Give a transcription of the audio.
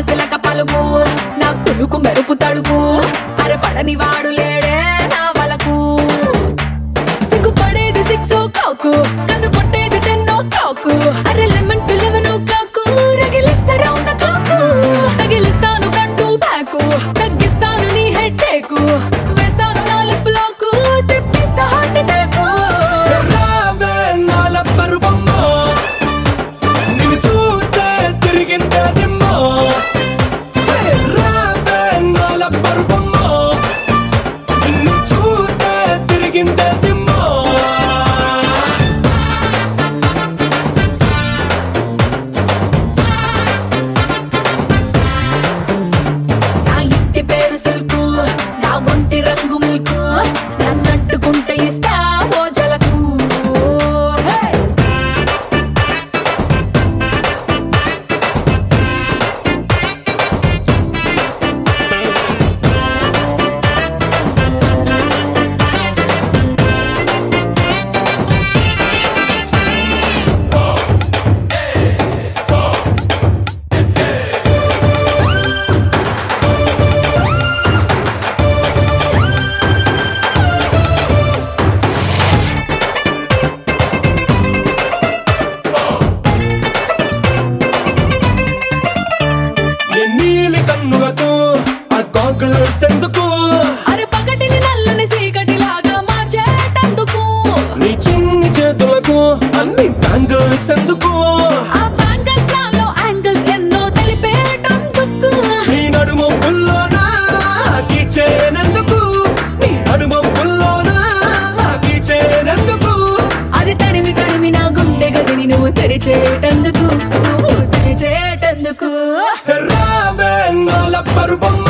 సిలక పలుకు నా పులుకు మెరుపు తడుకు అరే పడని వాడు లేడే నా వలకు సిగ్గు పడేది 6 o'clock కన్ను కొట్టేది 10 o'clock అరే 11 to 11 o'clock రగిలిస్తా రౌండ్ ద క్లాక్ తగిలిస్తాను ఫ్రంట్ టు బ్యాక్ తగ్గిస్తాను నీ హెడ్ ఏక్ వేస్తాను నా లిప్ లాక్ తెప్పిస్తా హార్ట్ అటాక్ రావే నా లబ్బరు బొమ్మ నిన్ను చూస్తే తిరిగిందే దిమ్మ రావే నా లబ్బరు బొమ్మ నిన్ను చూస్తే తిరిగిందే దిమ్మ నా ఇంటి పేరు సిల్కు నా ఒంటి రంగు మిల్కు నన్నట్టుకుంటే ఇస్తా ఓ జలకు నీలి కన్నులతో ఆ గాగుల్స్ ఎందుకు అరే పగటిని నల్లని చీకటిలాగా మార్చేటందుకు నీ చిన్ని చేతులకు అన్ని బ్యాంగిల్స్ ఎందుకు ఆ బ్యాంగిల్స్ నాలో యాంగిల్స్ ఎన్నో తెలిపేటందుకు నీ నడుము పుల్లోనా కీచేనందుకు నీ నడుము పుల్లోనా కీచేనందుకు అది తడిమి తడిమి నా గుండె గదిని నువ్వు తెరిచేటందుకు రావే నా లబ్బరు బొమ్మ